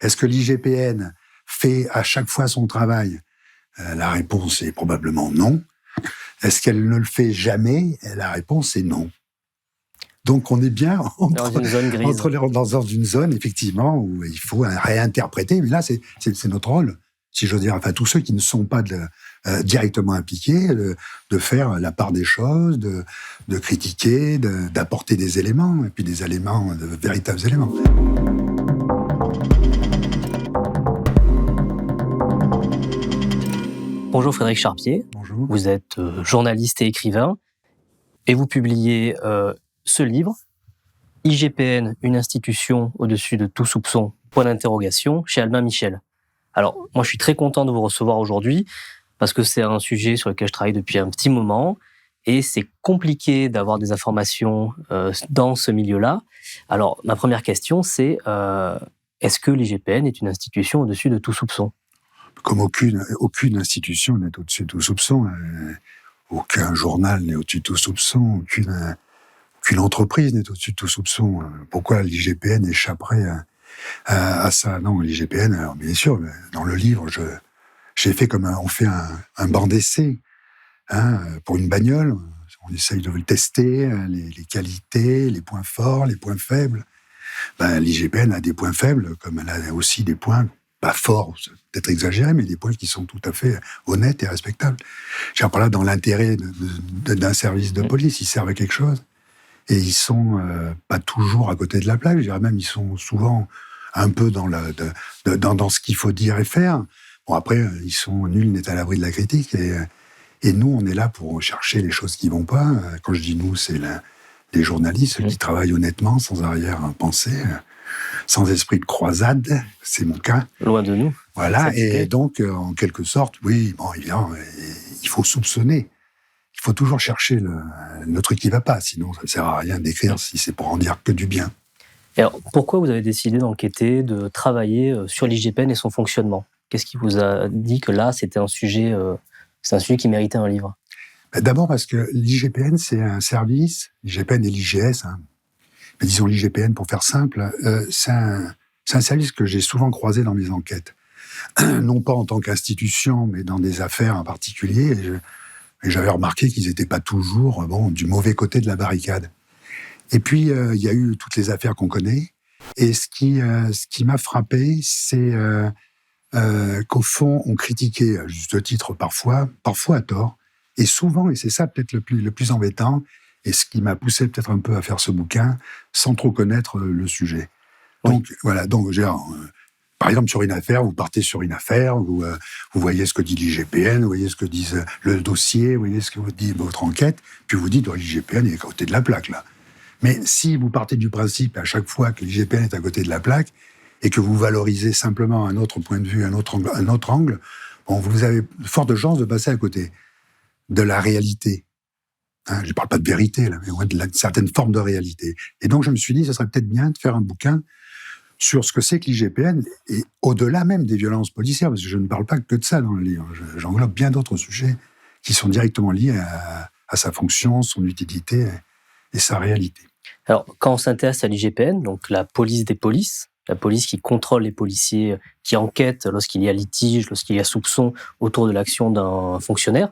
Est-ce que l'IGPN fait à chaque fois son travail ? La réponse est probablement non. Est-ce qu'elle ne le fait jamais ? La réponse est non. Donc on est bien dans une zone grise. Dans une zone, effectivement, où il faut réinterpréter. Mais là, c'est notre rôle, si j'ose dire. Enfin, tous ceux qui ne sont pas directement impliqués, de faire la part des choses, de critiquer, d'apporter des éléments, et puis des éléments, de véritables éléments. Bonjour Frédéric Charpier. Bonjour. Vous êtes journaliste et écrivain, et vous publiez ce livre, IGPN, une institution au-dessus de tout soupçon, point d'interrogation, chez Albin Michel. Alors, moi je suis très content de vous recevoir aujourd'hui, parce que c'est un sujet sur lequel je travaille depuis un petit moment, et c'est compliqué d'avoir des informations dans ce milieu-là. Alors, ma première question, c'est est-ce que l'IGPN est une institution au-dessus de tout soupçon ? Comme aucune institution n'est au-dessus de tout soupçon. Aucun journal n'est au-dessus de tout soupçon. Aucune entreprise n'est au-dessus de tout soupçon. Pourquoi l'IGPN échapperait à ça ? Non, l'IGPN, alors bien sûr, dans le livre, j'ai fait comme on fait un banc d'essai pour une bagnole. On essaye de le tester, les qualités, les points forts, les points faibles. L'IGPN a des points faibles, comme elle a aussi des points pas forts, c'est peut-être exagéré, mais des points qui sont tout à fait honnêtes et respectables. J'ai par là, dans l'intérêt d'un service de police, ils servent à quelque chose. Et ils sont pas toujours à côté de la plaque. Je dirais même, ils sont souvent un peu dans ce qu'il faut dire et faire. Bon, après, nul n'est à l'abri de la critique. Et nous, on est là pour chercher les choses qui vont pas. Quand je dis nous, c'est les journalistes, ceux qui travaillent honnêtement, sans arrière-pensée, sans esprit de croisade. C'est mon cas. Loin de nous. Voilà. Et donc, en quelque sorte, oui, bon, évidemment, il faut soupçonner. Il faut toujours chercher le truc qui va pas, sinon ça ne sert à rien d'écrire si c'est pour en dire que du bien. Et alors, pourquoi vous avez décidé d'enquêter, de travailler sur l'IGPN et son fonctionnement ? Qu'est-ce qui vous a dit que là, c'était un sujet qui méritait un livre ? D'abord parce que l'IGPN, c'est un service, l'IGPN et l'IGS, mais disons l'IGPN pour faire simple, c'est un service que j'ai souvent croisé dans mes enquêtes. Non pas en tant qu'institution, mais dans des affaires en particulier. Et j'avais remarqué qu'ils n'étaient pas toujours du mauvais côté de la barricade. Et puis, il y a eu toutes les affaires qu'on connaît. Et ce qui m'a frappé, c'est qu'au fond, on critiquait, à juste titre parfois à tort, et souvent, et c'est ça peut-être le plus embêtant, et ce qui m'a poussé peut-être un peu à faire ce bouquin, sans trop connaître le sujet. Donc, voilà, par exemple, sur une affaire, vous partez sur une affaire, vous voyez ce que dit l'IGPN, vous voyez ce que dit le dossier, vous voyez ce que vous dit votre enquête, puis vous dites, l'IGPN est à côté de la plaque, là. Mais si vous partez du principe, à chaque fois que l'IGPN est à côté de la plaque, et que vous valorisez simplement un autre point de vue, un autre angle, vous avez de fortes chances de passer à côté de la réalité. Je ne parle pas de vérité, là, mais de certaine forme de réalité. Et donc, je me suis dit, ce serait peut-être bien de faire un bouquin sur ce que c'est que l'IGPN, et au-delà même des violences policières, parce que je ne parle pas que de ça dans le livre. J'englobe bien d'autres sujets qui sont directement liés à sa fonction, son utilité et sa réalité. Alors, quand on s'intéresse à l'IGPN, donc la police des polices, la police qui contrôle les policiers, qui enquête lorsqu'il y a litige, lorsqu'il y a soupçon autour de l'action d'un fonctionnaire,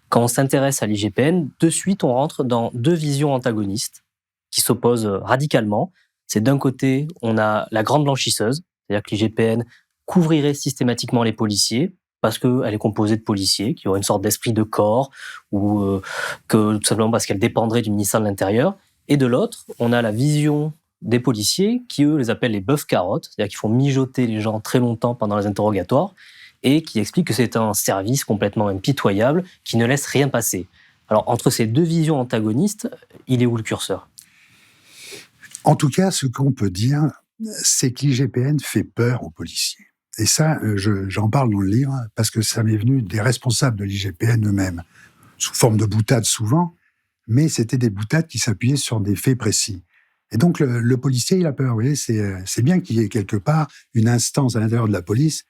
quand on s'intéresse à l'IGPN, de suite, on rentre dans deux visions antagonistes qui s'opposent radicalement. C'est d'un côté, on a la grande blanchisseuse, c'est-à-dire que l'IGPN couvrirait systématiquement les policiers parce qu'elle est composée de policiers qui auraient une sorte d'esprit de corps ou que tout simplement parce qu'elle dépendrait du ministère de l'Intérieur. Et de l'autre, on a la vision des policiers qui, eux, les appellent les bœufs carottes, c'est-à-dire qu'ils font mijoter les gens très longtemps pendant les interrogatoires et qui expliquent que c'est un service complètement impitoyable qui ne laisse rien passer. Alors, entre ces deux visions antagonistes, il est où le curseur ? En tout cas, ce qu'on peut dire, c'est que l'IGPN fait peur aux policiers. Et ça, j'en parle dans le livre, parce que ça m'est venu des responsables de l'IGPN eux-mêmes, sous forme de boutades souvent, mais c'était des boutades qui s'appuyaient sur des faits précis. Et donc, le policier, il a peur. Vous voyez, c'est bien qu'il y ait quelque part une instance à l'intérieur de la police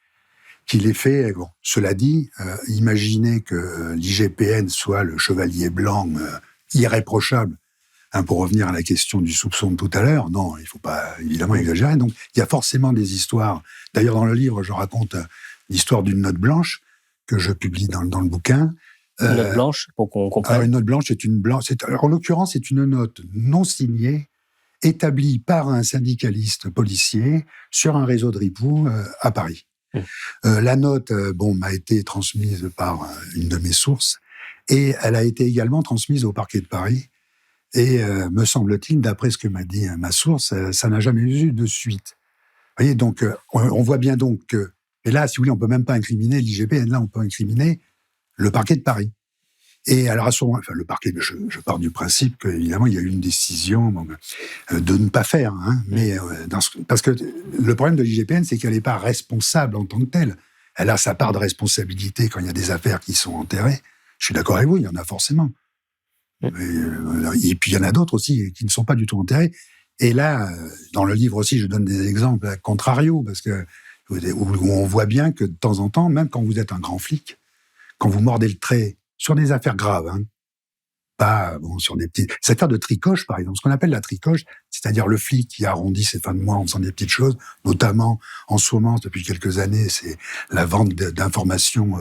qui les fait... Bon, cela dit, imaginez que l'IGPN soit le chevalier blanc irréprochable Pour revenir à la question du soupçon de tout à l'heure, non, il ne faut pas évidemment exagérer. Donc, il y a forcément des histoires. D'ailleurs, dans le livre, je raconte l'histoire d'une note blanche que je publie dans le bouquin. Une note blanche, pour qu'on comprenne. Alors, une note blanche, en l'occurrence, c'est une note non signée, établie par un syndicaliste policier sur un réseau de ripoux à Paris. La note, m'a été transmise par une de mes sources, et elle a été également transmise au parquet de Paris. Et me semble-t-il, d'après ce que m'a dit ma source, ça n'a jamais eu de suite. Vous voyez, donc on voit bien donc que, et là, si vous voulez, on peut même pas incriminer l'IGPN, là on peut incriminer le parquet de Paris. Et alors à ce moment, le parquet, je pars du principe qu'évidemment il y a eu une décision de ne pas faire, mais parce que le problème de l'IGPN, c'est qu'elle n'est pas responsable en tant que telle. Elle a sa part de responsabilité quand il y a des affaires qui sont enterrées. Je suis d'accord avec vous, il y en a forcément. Et puis il y en a d'autres aussi qui ne sont pas du tout enterrés. Et là, dans le livre aussi, je donne des exemples à contrario, parce que où on voit bien que de temps en temps, même quand vous êtes un grand flic, quand vous mordez le trait sur des affaires graves, pas sur des petites... Cette affaire de tricoche, par exemple, ce qu'on appelle la tricoche, c'est-à-dire le flic qui arrondit ses fins de mois en faisant des petites choses, notamment en ce moment, depuis quelques années, c'est la vente d'informations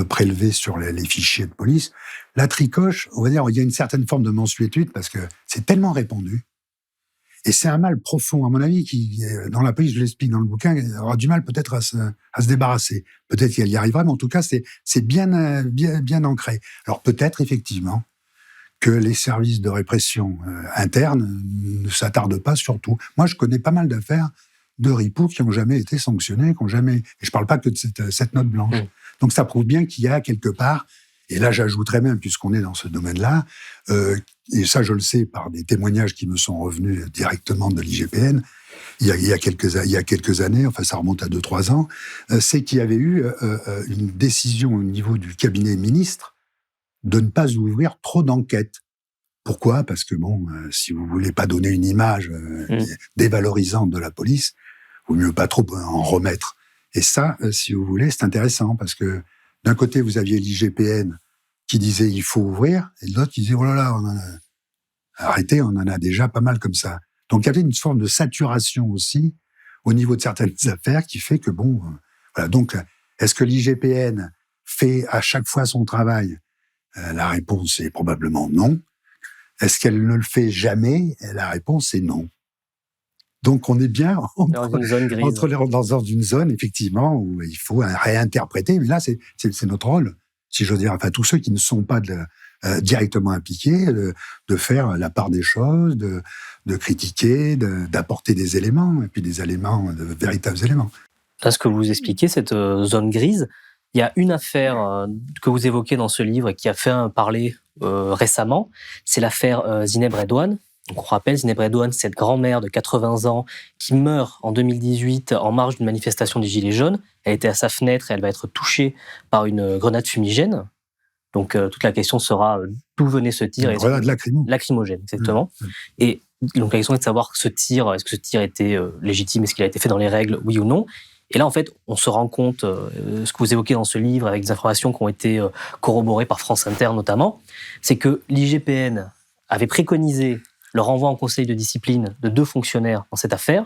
prélevées sur les fichiers de police. La tricoche, on va dire, il y a une certaine forme de mansuétude parce que c'est tellement répandu. Et c'est un mal profond, à mon avis, qui, dans la police, je l'explique dans le bouquin, aura du mal peut-être à se débarrasser. Peut-être qu'elle y arrivera, mais en tout cas, c'est bien ancré. Alors peut-être, effectivement, que les services de répression interne ne s'attardent pas sur tout. Moi, je connais pas mal d'affaires de ripoux qui n'ont jamais été sanctionnés, qui n'ont jamais... Et je parle pas que de cette note blanche. Donc ça prouve bien qu'il y a quelque part, et là j'ajouterais même, puisqu'on est dans ce domaine-là, et ça je le sais par des témoignages qui me sont revenus directement de l'IGPN, il y a quelques années, enfin ça remonte à 2-3 ans, c'est qu'il y avait eu une décision au niveau du cabinet ministre de ne pas ouvrir trop d'enquêtes. Pourquoi ? Parce que si vous voulez pas donner une image dévalorisante de la police, vaut mieux pas trop en remettre. Et ça, si vous voulez, c'est intéressant parce que d'un côté, vous aviez l'IGPN qui disait il faut ouvrir, et de l'autre qui disait oh là là, arrêtez, on en a déjà pas mal comme ça. Donc il y avait une forme de saturation aussi au niveau de certaines affaires qui fait que voilà. Donc est-ce que l'IGPN fait à chaque fois son travail ? La réponse est probablement non. Est-ce qu'elle ne le fait jamais ? La réponse est non. Donc on est bien dans une zone grise. Dans une zone, effectivement, où il faut réinterpréter. Mais là, c'est notre rôle, si j'ose dire. Enfin, tous ceux qui ne sont pas directement impliqués, de faire la part des choses, de critiquer, d'apporter des éléments, et puis des éléments, de véritables éléments. Là, ce que vous expliquez, cette zone grise, il y a une affaire que vous évoquez dans ce livre et qui a fait parler récemment, c'est l'affaire Zineb Redouane. Donc, on rappelle, Zineb Redouane, cette grand-mère de 80 ans qui meurt en 2018 en marge d'une manifestation des Gilets jaunes. Elle était à sa fenêtre et elle va être touchée par une grenade fumigène. Donc, toute la question sera d'où venait ce tir. Une grenade lacrymogène, exactement. Et donc, la question est de savoir est-ce que ce tir était légitime, est-ce qu'il a été fait dans les règles, oui ou non. Et là, en fait, on se rend compte, ce que vous évoquez dans ce livre, avec des informations qui ont été corroborées par France Inter notamment, c'est que l'IGPN avait préconisé le renvoi en conseil de discipline de 2 fonctionnaires dans cette affaire,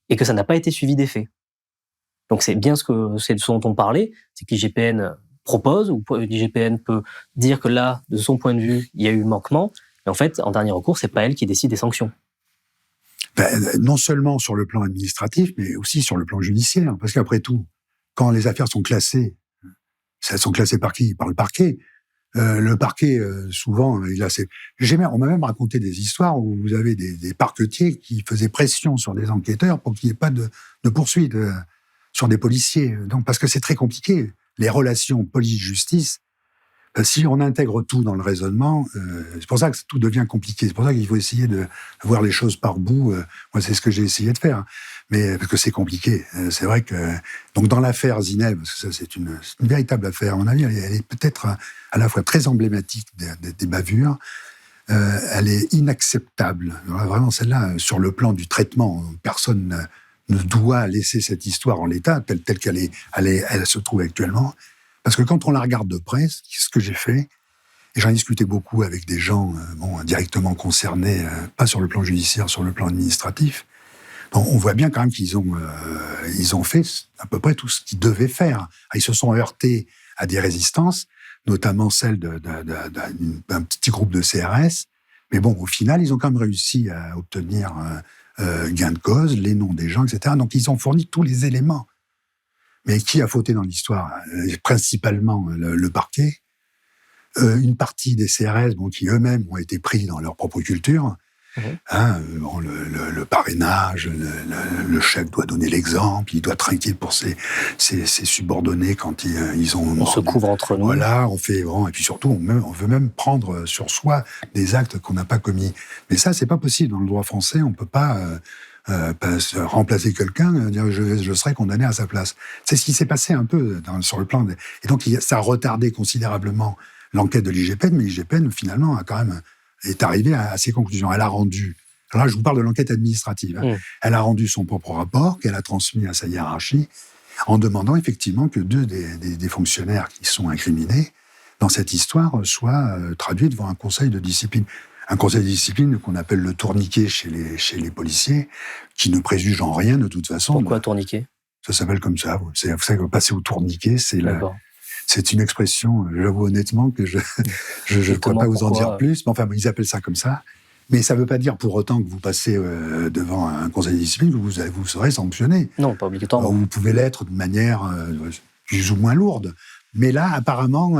et que ça n'a pas été suivi des faits. Donc c'est bien ce dont on parlait, c'est que l'IGPN propose, ou l'IGPN peut dire que là, de son point de vue, il y a eu manquement, mais en fait, en dernier recours, c'est pas elle qui décide des sanctions. Non seulement sur le plan administratif, mais aussi sur le plan judiciaire. Parce qu'après tout, quand les affaires sont classées, elles sont classées par qui ? Par le parquet. Le parquet, souvent, on m'a même raconté des histoires où vous avez des parquetiers qui faisaient pression sur des enquêteurs pour qu'il n'y ait pas de poursuite sur des policiers. Donc, parce que c'est très compliqué. Les relations police-justice, si on intègre tout dans le raisonnement, c'est pour ça que tout devient compliqué. C'est pour ça qu'il faut essayer de voir les choses par bout. Moi, c'est ce que j'ai essayé de faire. Mais parce que c'est compliqué. C'est vrai que... Donc, dans l'affaire Zineb, parce que ça, c'est une véritable affaire, à mon avis, elle est peut-être à la fois très emblématique des bavures. Elle est inacceptable. Alors, vraiment, celle-là, sur le plan du traitement, personne ne doit laisser cette histoire en l'état, telle qu'elle elle se trouve actuellement. Parce que quand on la regarde de près, ce que j'ai fait, Et j'en ai discuté beaucoup avec des gens directement concernés, pas sur le plan judiciaire, sur le plan administratif. Bon, on voit bien quand même qu'ils ont fait à peu près tout ce qu'ils devaient faire. Ils se sont heurtés à des résistances, notamment celle d'un petit groupe de CRS. Mais bon, au final, ils ont quand même réussi à obtenir gain de cause, les noms des gens, etc. Donc, ils ont fourni tous les éléments. Mais qui a fauté dans l'histoire? Principalement le parquet. Une partie des CRS, qui eux-mêmes ont été pris dans leur propre culture. Le parrainage, le chef doit donner l'exemple, il doit trinquer pour ses subordonnés quand ils ont... On se couvre entre nous. Voilà, on fait... et puis surtout, on veut même prendre sur soi des actes qu'on n'a pas commis. Mais ça, c'est pas possible. Dans le droit français, on peut pas remplacer quelqu'un, dire je serai condamné à sa place. C'est ce qui s'est passé un peu sur le plan... Et donc, ça a retardé considérablement l'enquête de l'IGPN, mais l'IGPN, finalement, a quand même... est arrivée à ses conclusions. Elle a rendu... Alors là, je vous parle de l'enquête administrative. Elle a rendu son propre rapport qu'elle a transmis à sa hiérarchie en demandant effectivement que 2 des fonctionnaires qui sont incriminés dans cette histoire soient traduits devant un conseil de discipline. Un conseil de discipline qu'on appelle le tourniquet chez les policiers, qui ne préjuge en rien de toute façon. Pourquoi tourniquet? Ça s'appelle comme ça. Vous savez que passer au tourniquet, c'est une expression, j'avoue honnêtement que je ne pourrais pas vous en dire plus, mais enfin, ils appellent ça comme ça. Mais ça ne veut pas dire pour autant que vous passez devant un conseil de discipline que vous serez sanctionné. Non, pas obligatoirement. Vous pouvez l'être de manière plus ou moins lourde. Mais là, apparemment,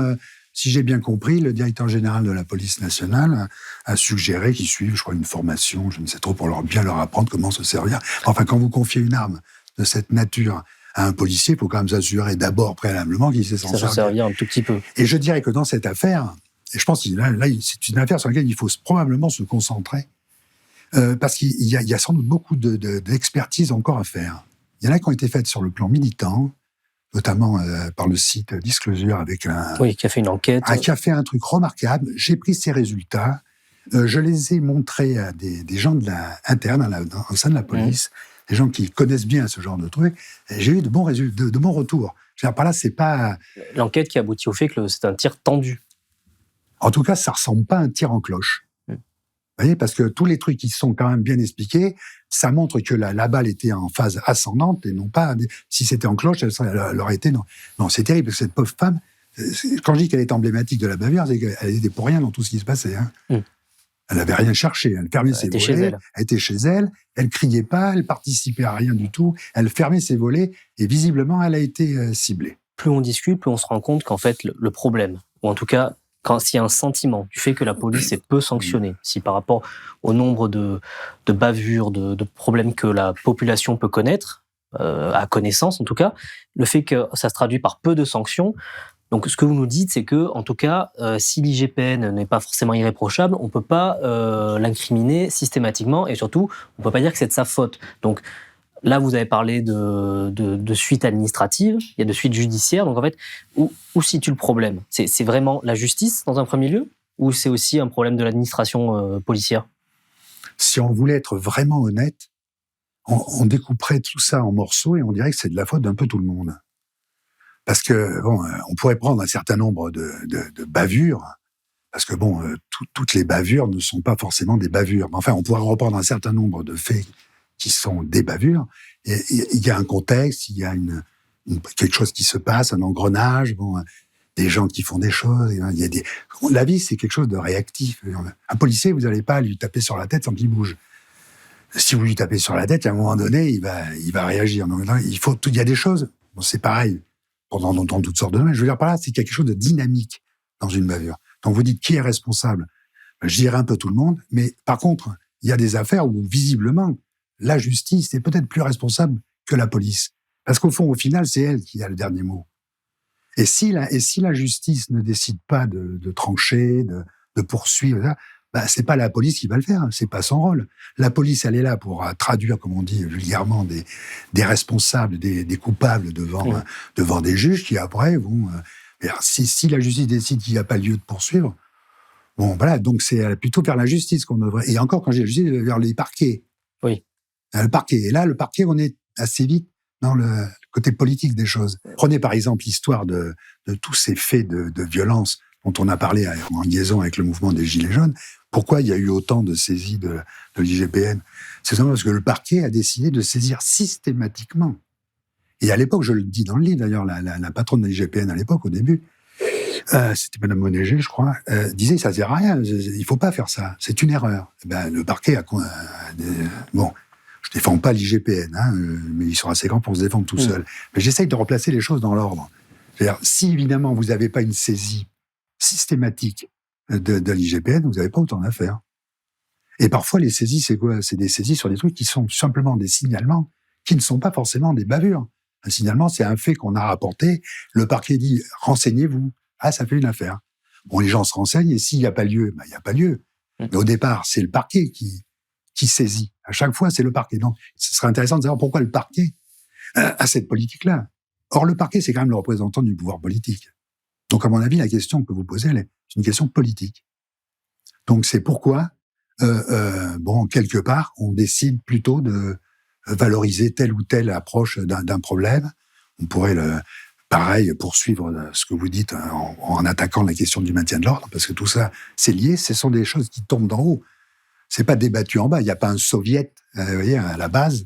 si j'ai bien compris, le directeur général de la police nationale a suggéré qu'ils suivent, je crois, une formation, je ne sais trop, pour bien leur apprendre comment se servir. Enfin, quand vous confiez une arme de cette nature à un policier, il faut quand même s'assurer d'abord préalablement qu'il sait s'en servir un tout petit peu. Et je dirais que dans cette affaire, et je pense que là, c'est une affaire sur laquelle il faut probablement se concentrer, parce qu'il y a sans doute beaucoup d'expertise encore à faire. Il y en a qui ont été faites sur le plan militant, notamment par le site Disclosure avec qui a fait une enquête. Qui a fait un truc remarquable. J'ai pris ces résultats, je les ai montrés à des gens internes au sein de la police, des gens qui connaissent bien ce genre de trucs. Et j'ai eu de bons résultats, de bons retours. Je veux dire, par là, c'est pas... L'enquête qui aboutit au fait que c'est un tir tendu. En tout cas, ça ressemble pas à un tir en cloche. Vous voyez, parce que tous les trucs qui sont quand même bien expliqués, ça montre que la balle était en phase ascendante et non pas... Si c'était en cloche, elle aurait été... Non, c'est terrible, parce que cette pauvre femme, quand je dis qu'elle est emblématique de la bavure, c'est qu'elle était pour rien dans tout ce qui se passait. Elle n'avait rien cherché, elle fermait ses volets, elle était chez elle, elle criait pas, elle participait à rien du tout, elle fermait ses volets, et visiblement, elle a été ciblée. Plus on discute, plus on se rend compte qu'en fait, le problème, ou en tout cas, s'il y a un sentiment du fait que la police est peu sanctionnée, si par rapport au nombre de bavures, de problèmes que la population peut connaître, à connaissance en tout cas, le fait que ça se traduit par peu de sanctions. Donc, ce que vous nous dites, c'est que, en tout cas, si l'IGPN n'est pas forcément irréprochable, on peut pas l'incriminer systématiquement, et surtout, on peut pas dire que c'est de sa faute. Donc, là, vous avez parlé de suite administrative, il y a de suite judiciaire. Donc, en fait, où se situe le problème? C'est vraiment la justice, dans un premier lieu, ou c'est aussi un problème de l'administration policière? Si on voulait être vraiment honnête, on découperait tout ça en morceaux et on dirait que c'est de la faute d'un peu tout le monde. Parce que, on pourrait prendre un certain nombre de bavures, parce que, toutes les bavures ne sont pas forcément des bavures. Mais enfin, on pourrait reprendre un certain nombre de faits qui sont des bavures. Et il y a un contexte, il y a quelque chose qui se passe, un engrenage, des gens qui font des choses. Il y a la vie, c'est quelque chose de réactif. Un policier, vous n'allez pas lui taper sur la tête sans qu'il bouge. Si vous lui tapez sur la tête, à un moment donné, il va réagir. Donc, il y a des choses. C'est pareil. On entend toutes sortes de noms. Je veux dire par là, c'est quelque chose de dynamique dans une bavure. Donc vous dites qui est responsable? Je dirais un peu tout le monde, mais par contre, il y a des affaires où visiblement la justice est peut-être plus responsable que la police, parce qu'au fond, au final, c'est elle qui a le dernier mot. Et si la justice ne décide pas de trancher, de poursuivre, c'est pas la police qui va le faire, c'est pas son rôle. La police, elle est là pour traduire, comme on dit vulgairement, des responsables, des coupables devant des juges qui après vont... si la justice décide qu'il n'y a pas lieu de poursuivre, donc c'est plutôt vers la justice qu'on devrait... Et encore, quand j'ai la justice, vers les parquets. Oui. Le parquet. Et là, le parquet, on est assez vite dans le côté politique des choses. Prenez par exemple l'histoire de tous ces faits de violence dont on a parlé en liaison avec le mouvement des Gilets jaunes, pourquoi il y a eu autant de saisies de l'IGPN? C'est simplement parce que le parquet a décidé de saisir systématiquement. Et à l'époque, je le dis dans le livre d'ailleurs, la patronne de l'IGPN à l'époque, au début, c'était Madame Monégé, je crois, disait ça sert à rien, il faut pas faire ça, c'est une erreur. Le parquet a bon, je défends pas l'IGPN, mais ils sont assez grands pour se défendre tout seuls. Mais j'essaye de replacer les choses dans l'ordre. C'est-à-dire, si évidemment vous n'avez pas une saisie systématique de l'IGPN, vous n'avez pas autant d'affaires. Et parfois, les saisies, c'est quoi? C'est des saisies sur des trucs qui sont simplement des signalements, qui ne sont pas forcément des bavures. Un signalement, c'est un fait qu'on a rapporté. Le parquet dit « renseignez-vous ». Ah, ça fait une affaire. Bon, les gens se renseignent, et s'il n'y a pas lieu, il n'y a pas lieu. Mais au départ, c'est le parquet qui saisit. À chaque fois, c'est le parquet. Donc, ce serait intéressant de savoir pourquoi le parquet a cette politique-là. Or, le parquet, c'est quand même le représentant du pouvoir politique. Donc, à mon avis, la question que vous posez, c'est une question politique. Donc, c'est pourquoi, quelque part, on décide plutôt de valoriser telle ou telle approche d'un problème. On pourrait, pareil, poursuivre ce que vous dites en attaquant la question du maintien de l'ordre, parce que tout ça, c'est lié. Ce sont des choses qui tombent d'en haut. C'est pas débattu en bas. Il n'y a pas un soviet, vous voyez, à la base,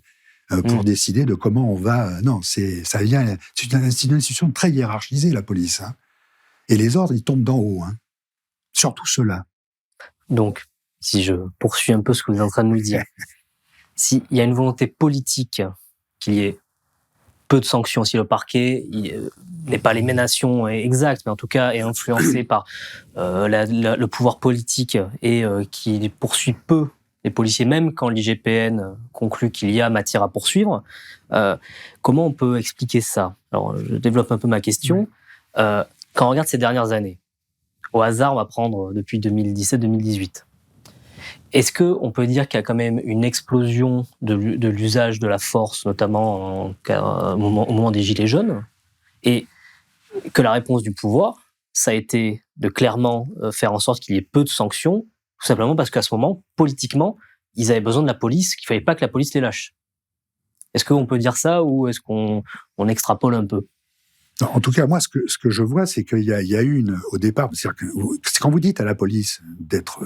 pour décider de comment on va. Non, c'est une institution très hiérarchisée, la police. Et les ordres, ils tombent d'en haut. Surtout ceux-là. Donc, si je poursuis un peu ce que vous êtes en train de nous dire, s'il y a une volonté politique qu'il y ait peu de sanctions, si le parquet n'est pas l'émanation exacte, mais en tout cas est influencé par le pouvoir politique et qui poursuit peu les policiers, même quand l'IGPN conclut qu'il y a matière à poursuivre, comment on peut expliquer ça? Alors, je développe un peu ma question. Quand on regarde ces dernières années, au hasard, on va prendre depuis 2017-2018, est-ce qu'on peut dire qu'il y a quand même une explosion de l'usage de la force, notamment au moment des Gilets jaunes, et que la réponse du pouvoir, ça a été de clairement faire en sorte qu'il y ait peu de sanctions, tout simplement parce qu'à ce moment, politiquement, ils avaient besoin de la police, qu'il ne fallait pas que la police les lâche. Est-ce qu'on peut dire ça, ou est-ce qu'on extrapole un peu? En tout cas, moi, ce que je vois, c'est qu'il y a eu au départ, c'est quand vous dites à la police d'être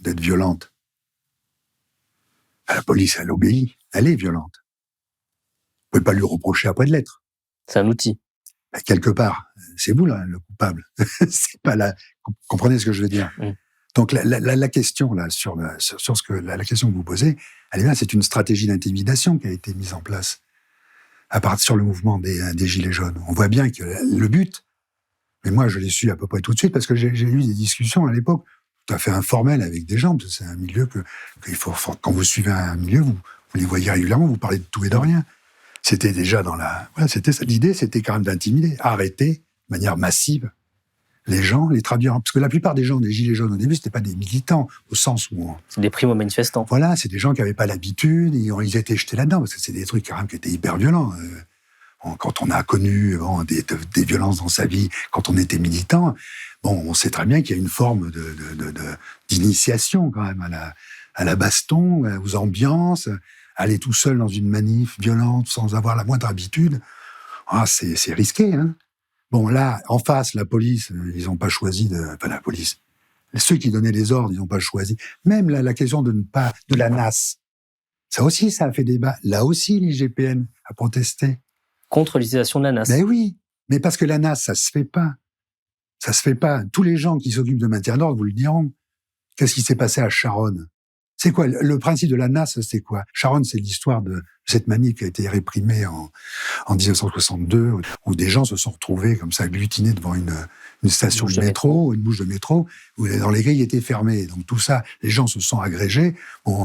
violente, la police, elle obéit, elle est violente. Vous ne pouvez pas lui reprocher après de l'être. C'est un outil. Quelque part, c'est vous là, le coupable. C'est pas là. Comprenez ce que je veux dire. Donc la question là sur ce que la question que vous posez, elle est là, c'est une stratégie d'intimidation qui a été mise en place à partir sur le mouvement des Gilets jaunes. On voit bien que le but, mais moi je l'ai su à peu près tout de suite parce que j'ai eu des discussions à l'époque tout à fait informelles avec des gens, parce que c'est un milieu qu'il faut, quand vous suivez un milieu, vous les voyez régulièrement, vous parlez de tout et de rien. C'était déjà l'idée, c'était quand même d'intimider, arrêter de manière massive les gens, les traduire. Parce que la plupart des gens des Gilets jaunes au début, c'était pas des militants, au sens où... C'est des primo-manifestants. Voilà, c'est des gens qui n'avaient pas l'habitude, ils étaient jetés là-dedans, parce que c'est des trucs quand même qui étaient hyper violents. Quand on a connu des violences dans sa vie, quand on était militant, on sait très bien qu'il y a une forme d'initiation quand même à la baston, aux ambiances, aller tout seul dans une manif violente sans avoir la moindre habitude. C'est risqué, Bon, là, en face, la police, ils n'ont pas choisi la police. Ceux qui donnaient les ordres, ils n'ont pas choisi. Même la question de la NAS. Ça aussi, ça a fait débat. Là aussi, l'IGPN a protesté. Contre l'utilisation de la NAS. Mais oui. Mais parce que la NAS, ça se fait pas. Ça se fait pas. Tous les gens qui s'occupent de maintien d'ordre vous le diront. Qu'est-ce qui s'est passé à Charonne? C'est quoi? Le principe de la NAS, c'est quoi? Charonne, c'est l'histoire de cette manif qui a été réprimée en 1962, où des gens se sont retrouvés comme ça, agglutinés devant une station de métro, une bouche de métro, où les grilles étaient fermées. Donc tout ça, les gens se sont agrégés.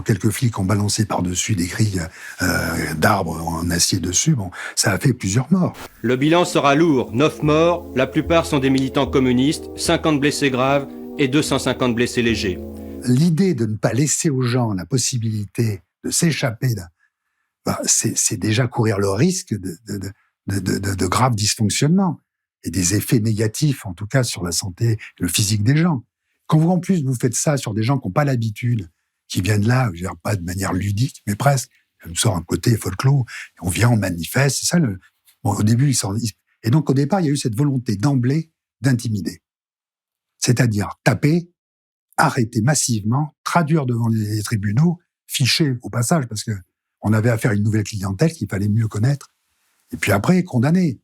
Quelques flics ont balancé par-dessus des grilles d'arbres en acier dessus. Ça a fait plusieurs morts. Le bilan sera lourd. 9 morts, la plupart sont des militants communistes, 50 blessés graves et 250 blessés légers. L'idée de ne pas laisser aux gens la possibilité de s'échapper, c'est déjà courir le risque de graves dysfonctionnements et des effets négatifs, en tout cas sur la santé, le physique des gens. Quand vous, en plus, vous faites ça sur des gens qui n'ont pas l'habitude, qui viennent là, je veux dire, pas de manière ludique, mais presque, comme ça, un côté folklore, on vient, on manifeste, c'est ça au début, et donc au départ, il y a eu cette volonté d'emblée d'intimider. C'est-à-dire taper, arrêter massivement, traduire devant les tribunaux, ficher au passage, parce que on avait affaire à une nouvelle clientèle qu'il fallait mieux connaître, et puis après, condamner.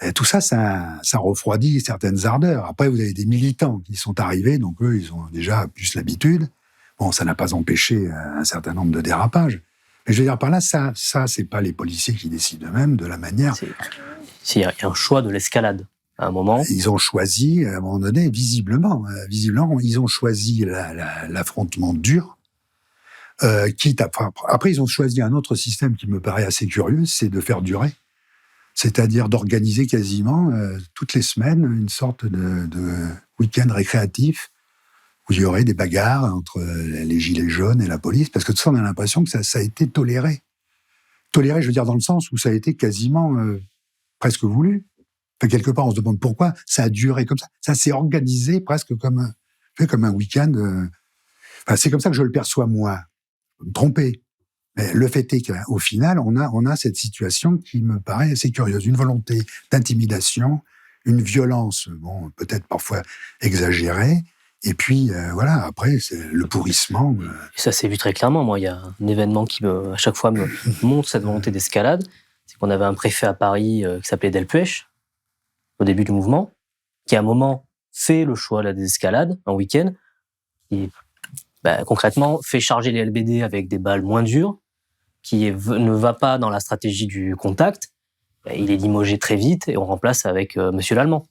Et tout ça, ça refroidit certaines ardeurs. Après, vous avez des militants qui sont arrivés, donc eux, ils ont déjà plus l'habitude. Bon, ça n'a pas empêché un certain nombre de dérapages. Mais je veux dire par là, ça, c'est pas les policiers qui décident eux-mêmes de la manière. Il y a un choix de l'escalade. À un moment. Ils ont choisi, à un moment donné, visiblement, ils ont choisi l'affrontement dur. Quitte après, ils ont choisi un autre système qui me paraît assez curieux, c'est de faire durer. C'est-à-dire d'organiser quasiment toutes les semaines une sorte de week-end récréatif où il y aurait des bagarres entre les gilets jaunes et la police, parce que tout ça, on a l'impression que ça a été toléré. Toléré, je veux dire, dans le sens où ça a été quasiment presque voulu. Enfin, quelque part, on se demande pourquoi ça a duré comme ça. Ça s'est organisé presque comme un week-end. Enfin, c'est comme ça que je le perçois, moi. Trompé. Mais le fait est qu'au final, on a cette situation qui me paraît assez curieuse. Une volonté d'intimidation, une violence, bon, peut-être parfois exagérée. Et puis, voilà, après, c'est le pourrissement. Et ça s'est vu très clairement. Moi, il y a un événement qui, à chaque fois, me montre cette volonté d'escalade. C'est qu'on avait un préfet à Paris qui s'appelait Delpuech, au début du mouvement, qui à un moment fait le choix de la désescalade, un week-end, et concrètement fait charger les LBD avec des balles moins dures, qui ne va pas dans la stratégie du contact. Il est limogé très vite et on remplace avec Monsieur l'Allemand,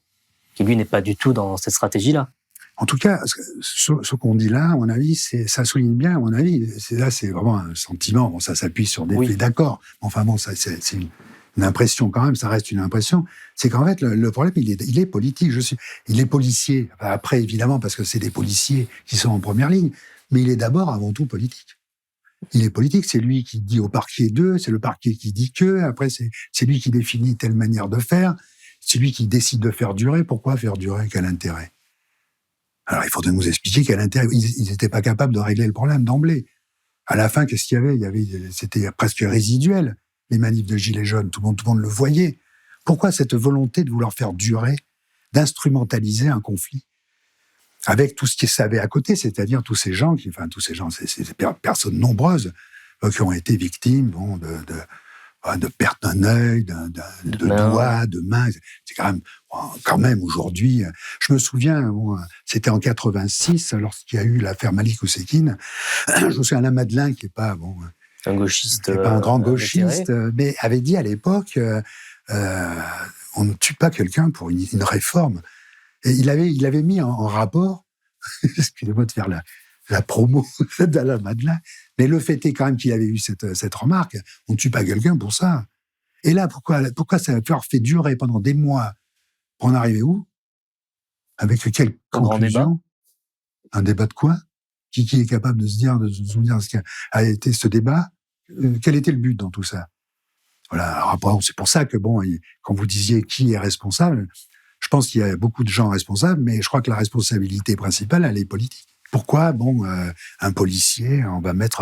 qui lui n'est pas du tout dans cette stratégie-là. En tout cas, ce qu'on dit là, à mon avis, ça souligne bien, à mon avis, c'est vraiment un sentiment. Bon, ça s'appuie sur des faits, d'accord. Enfin bon, c'est une impression quand même, ça reste une impression. C'est qu'en fait, le problème, il est politique. Il est policier. Enfin, après, évidemment, parce que c'est des policiers qui sont en première ligne, mais il est d'abord, avant tout, politique. Il est politique, c'est lui qui dit au parquet d'eux, c'est le parquet qui dit que, après c'est lui qui définit telle manière de faire, c'est lui qui décide de faire durer. Pourquoi faire durer? Quel intérêt? Alors il faudrait nous expliquer quel intérêt. Ils n'étaient pas capables de régler le problème d'emblée. À la fin, qu'est-ce qu'il y avait? C'était presque résiduel, les manifs de gilets jaunes, tout le monde le voyait. Pourquoi cette volonté de vouloir faire durer, d'instrumentaliser un conflit avec tout ce qu'ils savaient à côté, c'est-à-dire tous ces gens, c'est des personnes nombreuses qui ont été victimes de perte d'un œil, de doigts, de mains. C'est quand même aujourd'hui. Je me souviens, c'était en 86, lorsqu'il y a eu l'affaire Malik Oussekine. Je me souviens Alain Madelin, qui n'est pas un gauchiste, pas un grand gauchiste, mais avait dit à l'époque, on ne tue pas quelqu'un pour une réforme. Et il avait mis en rapport, excusez-moi de faire la promo d'Alain Madelin, mais le fait est quand même qu'il avait eu cette remarque, on ne tue pas quelqu'un pour ça. Et là, pourquoi ça va fait durer pendant des mois pour en arriver où? Avec quelle conclusion? Un débat de quoi? Qui est capable de se souvenir de ce qu'a été ce débat? Quel était le but dans tout ça? Voilà. Alors après, c'est pour ça que quand vous disiez qui est responsable, je pense qu'il y a beaucoup de gens responsables, mais je crois que la responsabilité principale, elle est politique. Pourquoi, un policier, on va mettre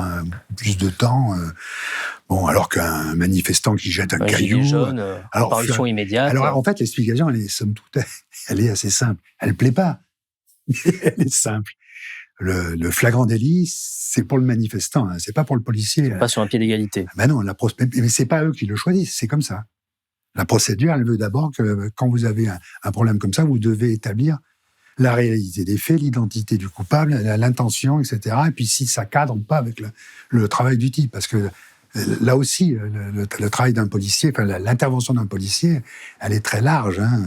plus de temps, alors qu'un manifestant qui jette un caillou... Jaune, parution immédiate. Alors, en fait, l'explication, somme toute, elle est assez simple. Elle ne plaît pas. Elle est simple. Le flagrant délit, c'est pour le manifestant, hein, c'est pas pour le policier. Pas sur un pied d'égalité. Ben non, mais c'est pas eux qui le choisissent, c'est comme ça. La procédure, elle veut d'abord que quand vous avez un problème comme ça, vous devez établir la réalité des faits, l'identité du coupable, l'intention, etc. Et puis si ça cadre pas avec le travail du type, parce que là aussi, le travail d'un policier, enfin l'intervention d'un policier, elle est très large. Hein.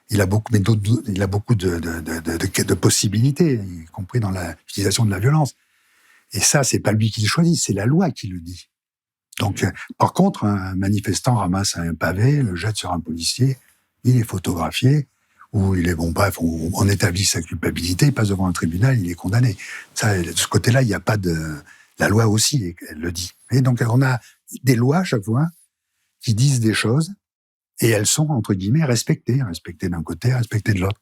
Il a beaucoup de possibilités, y compris dans l'utilisation de la violence. Et ça, c'est pas lui qui le choisit, c'est la loi qui le dit. Donc, par contre, un manifestant ramasse un pavé, le jette sur un policier, il est photographié, ou il est on établit sa culpabilité, il passe devant un tribunal, il est condamné. Ça, de ce côté-là, il n'y a pas la loi aussi, elle le dit. Et donc, on a des lois chaque fois qui disent des choses, et elles sont, entre guillemets, respectées d'un côté, respectées de l'autre.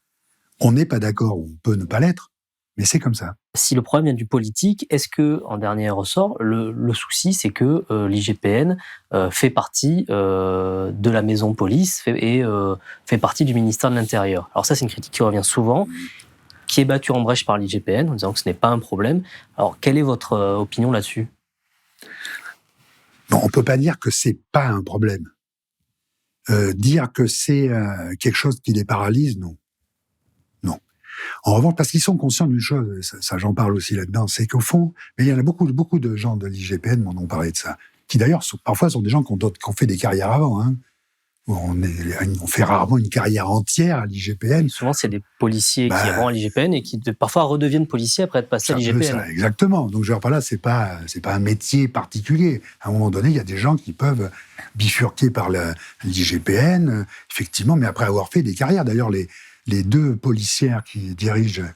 On n'est pas d'accord, on peut ne pas l'être, Mais c'est comme ça. Si le problème vient du politique, est-ce que, en dernier ressort, le souci, c'est que l'IGPN fait partie de la maison police et fait partie du ministère de l'Intérieur. Alors ça, c'est une critique qui revient souvent, qui est battue en brèche par l'IGPN, en disant que ce n'est pas un problème. Alors, quelle est votre opinion là-dessus ? Bon, on peut pas dire que c'est pas un problème. Dire que c'est quelque chose qui les paralyse, non. Non. En revanche, parce qu'ils sont conscients d'une chose, ça j'en parle aussi là-dedans, c'est qu'au fond, mais il y en a beaucoup de gens de l'IGPN m'en ont parlé de ça, qui d'ailleurs parfois sont des gens qui ont fait des carrières avant. Hein. On fait rarement une carrière entière à l'IGPN. Souvent, c'est des policiers qui vont à l'IGPN et qui parfois redeviennent policiers après être passés à l'IGPN. Ça, exactement. Donc, je veux dire, là, c'est pas un métier particulier. À un moment donné, il y a des gens qui peuvent bifurquer par l'IGPN, effectivement, mais après avoir fait des carrières. D'ailleurs, les deux policières qui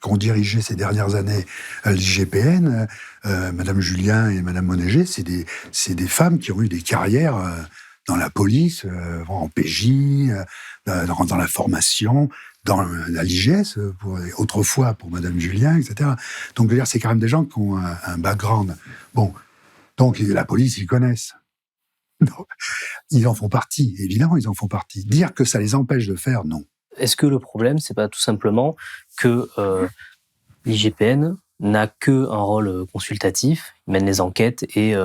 ont dirigé ces dernières années l'IGPN, Madame Julien et Madame Monéger, c'est des femmes qui ont eu des carrières dans la police, en PJ, dans la formation, dans la l'IGS, autrefois pour Madame Julien, etc. Donc, je veux dire, c'est quand même des gens qui ont un background. Bon, donc la police, ils connaissent. Donc, ils en font partie, évidemment, ils en font partie. Dire que ça les empêche de faire, non. Est-ce que le problème, c'est pas tout simplement que l'IGPN n'a que un rôle consultatif, il mène les enquêtes et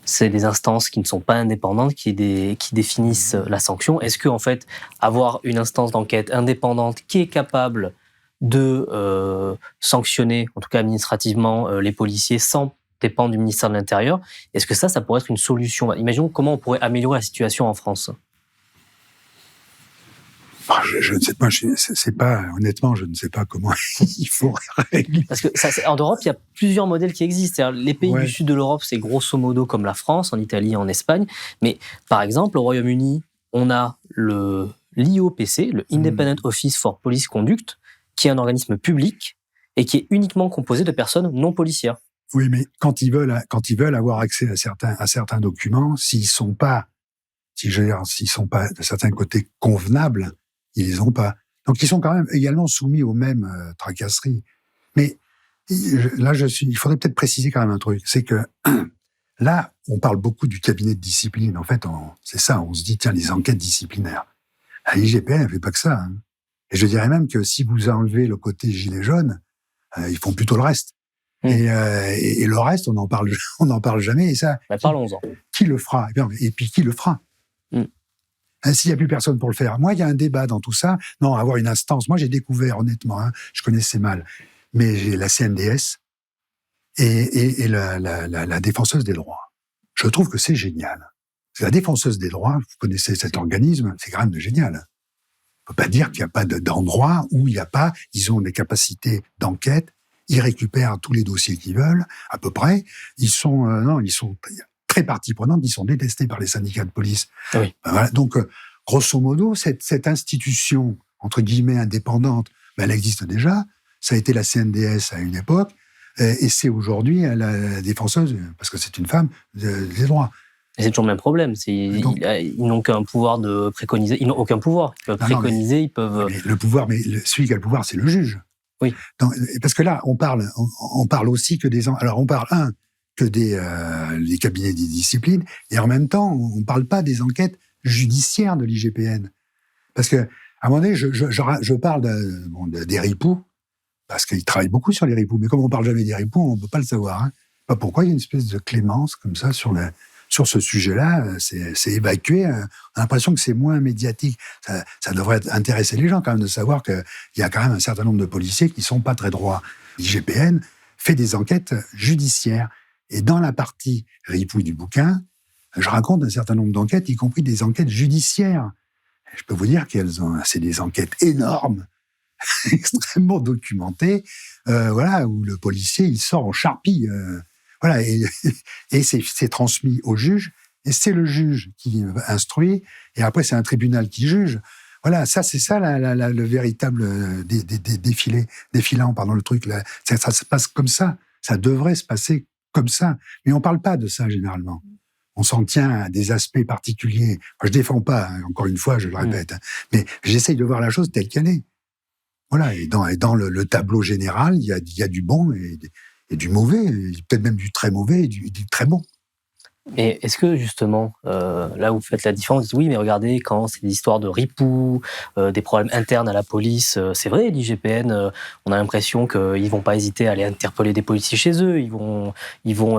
c'est des instances qui ne sont pas indépendantes qui définissent la sanction. Est-ce que en fait, avoir une instance d'enquête indépendante qui est capable de sanctionner, en tout cas administrativement, les policiers sans dépendre du ministère de l'Intérieur, est-ce que ça pourrait être une solution ? Imaginons comment on pourrait améliorer la situation en France. Je ne sais pas, honnêtement, je ne sais pas comment il faut régler. Parce que en Europe, il y a plusieurs modèles qui existent. C'est-à-dire, les pays du sud de l'Europe, c'est grosso modo comme la France, en Italie, en Espagne. Mais par exemple, au Royaume-Uni, on a l'IOPC, le Independent Office for Police Conduct, qui est un organisme public et qui est uniquement composé de personnes non policières. Oui, mais quand ils veulent avoir accès à certains documents, s'ils sont pas de certains côtés convenables, ils les ont pas. Donc, ils sont quand même également soumis aux mêmes tracasseries. Mais là, il faudrait peut-être préciser quand même un truc. C'est que là, on parle beaucoup du cabinet de discipline. En fait, c'est ça. On se dit, tiens, les enquêtes disciplinaires. La IGPN, elle fait pas que ça. Hein. Et je dirais même que si vous enlevez le côté gilet jaune, ils font plutôt le reste. Et le reste, on n'en parle jamais. Et ça, parlons-en. Qui le fera ? Et puis, qui le fera ? S'il n'y a plus personne pour le faire. Moi, il y a un débat dans tout ça. Non, avoir une instance. Moi, j'ai découvert, honnêtement, je connaissais mal, mais j'ai la CNDS et la défenseuse des droits. Je trouve que c'est génial. C'est la défenseuse des droits, vous connaissez cet organisme, c'est quand même génial. On peut pas dire qu'il n'y a pas d'endroit où il n'y a pas, ils ont des capacités d'enquête, ils récupèrent tous les dossiers qu'ils veulent, à peu près. Ils sont très partie prenante, ils sont détestés par les syndicats de police. Oui. Voilà. Donc, grosso modo, cette institution, entre guillemets, indépendante, elle existe déjà. Ça a été la CNDS à une époque, et c'est aujourd'hui la défenseuse, parce que c'est une femme, des droits. Et c'est toujours le même problème. Ils n'ont qu'un pouvoir de préconiser. Ils n'ont aucun pouvoir. Ils peuvent préconiser, ils peuvent... Le pouvoir, celui qui a le pouvoir, c'est le juge. Oui. Donc, parce que là, on parle aussi que des... Alors, on parle, que des cabinets de discipline, et en même temps, on ne parle pas des enquêtes judiciaires de l'IGPN. Parce que, à un moment donné, je parle des ripoux, parce qu'ils travaillent beaucoup sur les ripoux, mais comme on ne parle jamais des ripoux, on ne peut pas le savoir. Hein. Pas pourquoi il y a une espèce de clémence, comme ça, sur ce sujet-là, c'est évacué. On a l'impression que c'est moins médiatique. Ça devrait intéresser les gens, quand même, de savoir qu'il y a quand même un certain nombre de policiers qui ne sont pas très droits. L'IGPN fait des enquêtes judiciaires. Et dans la partie ripouille du bouquin, je raconte un certain nombre d'enquêtes, y compris des enquêtes judiciaires. Je peux vous dire c'est des enquêtes énormes, extrêmement documentées, où le policier, il sort en charpie. Et c'est transmis au juge, et c'est le juge qui instruit, et après c'est un tribunal qui juge. Voilà, c'est ça le véritable défilant, le truc. Là. Ça se passe comme ça. Ça devrait se passer comme ça. Mais on parle pas de ça, généralement. On s'en tient à des aspects particuliers. Moi, je défends pas, encore une fois, je le répète, mais j'essaye de voir la chose telle qu'elle est. Voilà, et dans le tableau général, il y a du bon et du mauvais, et peut-être même du très mauvais et du très bon. Mais est-ce que justement, là où vous faites la différence, vous dites oui, mais regardez, quand c'est des histoires de ripoux, des problèmes internes à la police, c'est vrai, l'IGPN, on a l'impression qu'ils vont pas hésiter à aller interpeller des policiers chez eux, ils vont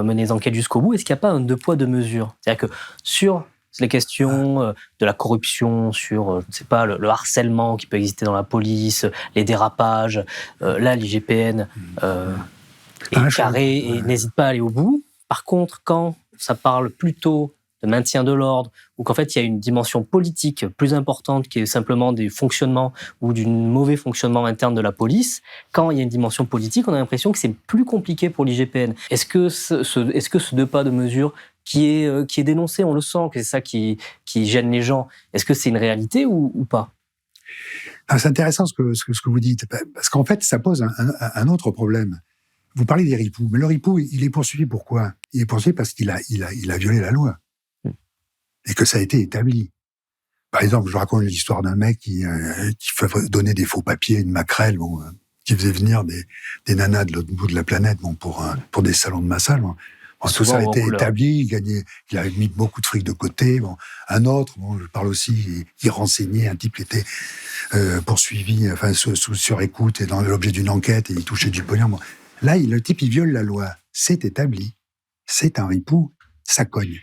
mener des enquêtes jusqu'au bout. Est-ce qu'il n'y a pas un deux poids, deux mesures? C'est-à-dire que sur les questions de la corruption, sur, je ne sais pas, le harcèlement qui peut exister dans la police, les dérapages, là, l'IGPN est carré et n'hésite pas à aller au bout. Par contre, quand ça parle plutôt de maintien de l'ordre, ou qu'en fait il y a une dimension politique plus importante qui est simplement des fonctionnements ou du mauvais fonctionnement interne de la police, quand il y a une dimension politique, on a l'impression que c'est plus compliqué pour l'IGPN. Est-ce que ce deux pas de mesure qui est dénoncé, on le sent, que c'est ça qui gêne les gens, est-ce que c'est une réalité ou pas? C'est intéressant ce que vous dites, parce qu'en fait ça pose un autre problème. Vous parlez des ripoux, mais le ripou, il est poursuivi pourquoi? Il est poursuivi parce qu'il a violé la loi. Et que ça a été établi. Par exemple, je raconte l'histoire d'un mec qui fait donner des faux papiers, une maquerelle, qui faisait venir des nanas de l'autre bout de la planète, pour des salons de massage. Tout ça a été établi, il avait mis beaucoup de fric de côté. Un autre, je parle aussi, il renseignait, un type qui était poursuivi, sur écoute, et dans l'objet d'une enquête, et il touchait du pognon. Là, le type, il viole la loi. C'est établi. C'est un ripou. Ça cogne.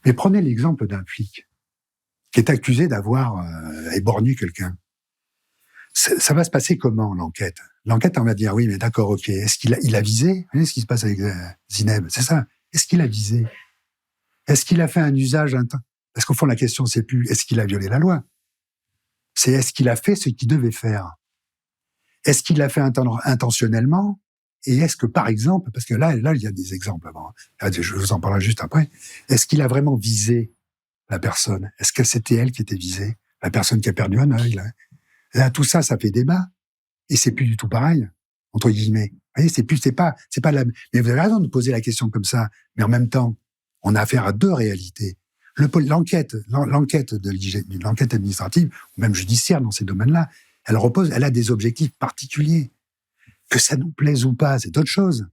Mais prenez l'exemple d'un flic qui est accusé d'avoir éborgné quelqu'un. Ça va se passer comment, l'enquête? L'enquête, on va dire, oui, mais d'accord, ok. Est-ce qu'il a visé? Vous voyez ce qui se passe avec Zineb? C'est ça. Est-ce qu'il a visé? Est-ce qu'il a fait un usage intense? Parce qu'au fond, la question, c'est plus est-ce qu'il a violé la loi? C'est est-ce qu'il a fait ce qu'il devait faire? Est-ce qu'il l'a fait intentionnellement? Et est-ce que, par exemple, parce que là, il y a des exemples avant, je vous en parlerai juste après, est-ce qu'il a vraiment visé la personne? Est-ce que c'était elle qui était visée? La personne qui a perdu un œil, là, tout ça, ça fait débat. Et c'est plus du tout pareil, entre guillemets. Vous voyez, c'est pas la, mais vous avez raison de poser la question comme ça. Mais en même temps, on a affaire à deux réalités. L'enquête administrative, ou même judiciaire dans ces domaines-là, elle a des objectifs particuliers. Que ça nous plaise ou pas, c'est autre chose.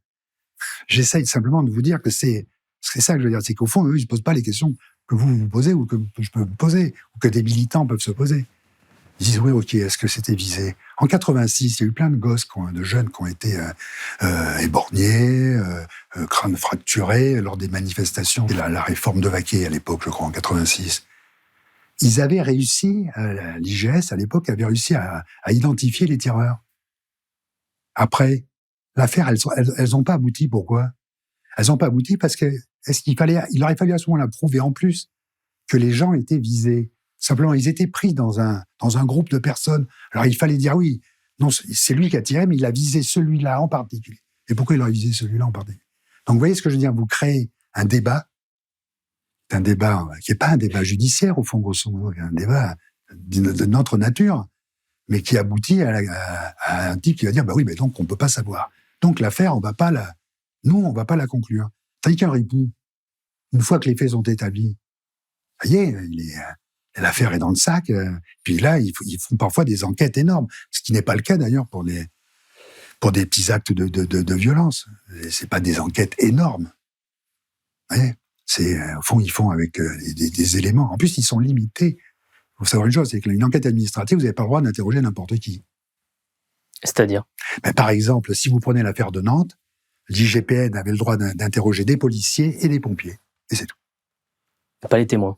J'essaye simplement de vous dire que c'est ça que je veux dire. C'est qu'au fond, eux, ils ne se posent pas les questions que vous vous posez ou que je peux me poser, ou que des militants peuvent se poser. Ils disent, oui, ok, est-ce que c'était visé? En 86, il y a eu plein de gosses, de jeunes qui ont été éborgnés, crâne fracturé lors des manifestations. Et la réforme de Vaquet, à l'époque, je crois, en 86. Ils avaient réussi, l'IGS, à l'époque, avait réussi à identifier les tireurs. Après, l'affaire, elles n'ont pas abouti. Pourquoi? Elles n'ont pas abouti parce que il aurait fallu à ce moment-là prouver en plus que les gens étaient visés. Simplement, ils étaient pris dans un groupe de personnes. Alors, il fallait dire oui, non, c'est lui qui a tiré, mais il a visé celui-là en particulier. Et pourquoi il aurait visé celui-là en particulier? Donc, vous voyez ce que je veux dire? Vous créez un débat qui n'est pas un débat judiciaire, au fond, grosso modo, un débat de notre nature, mais qui aboutit à un type qui va dire, bah oui, mais donc on peut pas savoir. Donc l'affaire, on va pas la conclure. Tandis qu'un ripou, une fois que les faits sont établis, ça y est, l'affaire est dans le sac, puis là, ils font parfois des enquêtes énormes, ce qui n'est pas le cas d'ailleurs pour des petits actes de violence. C'est pas des enquêtes énormes. Vous voyez, au fond, ils font avec des éléments. En plus, ils sont limités. Il faut savoir une chose, c'est qu'une enquête administrative, vous n'avez pas le droit d'interroger n'importe qui. C'est-à-dire? Par exemple, si vous prenez l'affaire de Nantes, l'IGPN avait le droit d'interroger des policiers et des pompiers. Et c'est tout. Pas les témoins.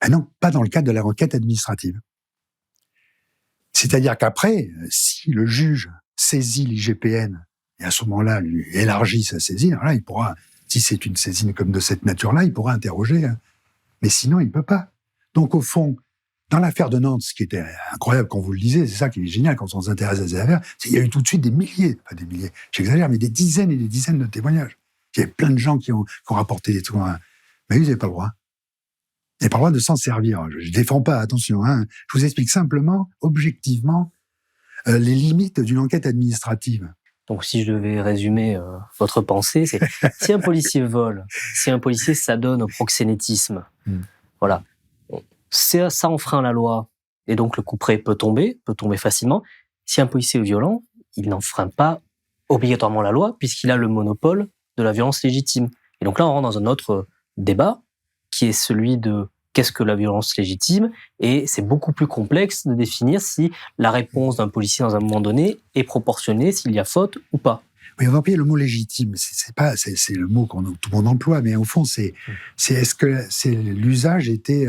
Non, pas dans le cadre de la enquête administrative. C'est-à-dire qu'après, si le juge saisit l'IGPN, et à ce moment-là, lui élargit sa saisine, alors là, il pourra, si c'est une saisine comme de cette nature-là, il pourra interroger. Mais sinon, il ne peut pas. Donc, au fond, dans l'affaire de Nantes, ce qui était incroyable quand vous le lisez, c'est ça qui est génial quand on s'intéresse à ces affaires, c'est qu'il y a eu tout de suite des milliers, j'exagère, mais des dizaines et des dizaines de témoignages. Il y avait plein de gens qui ont rapporté des trucs, mais ils n'avaient pas le droit. Ils n'avaient pas le droit de s'en servir. Je ne défends pas, attention. Je vous explique simplement, objectivement, les limites d'une enquête administrative. Donc, si je devais résumer votre pensée, c'est si un policier vole, si un policier s'adonne au proxénétisme, voilà. Ça enfreint la loi, et donc le couperet peut tomber facilement. si un policier est violent, il n'enfreint pas obligatoirement la loi puisqu'il a le monopole de la violence légitime. Et donc là, on rentre dans un autre débat qui est celui de qu'est-ce que la violence légitime, et c'est beaucoup plus complexe de définir si la réponse d'un policier dans un moment donné est proportionnée, s'il y a faute ou pas. Oui, on va employer le mot légitime. C'est le mot que tout le monde emploie, mais au fond, est-ce que l'usage était,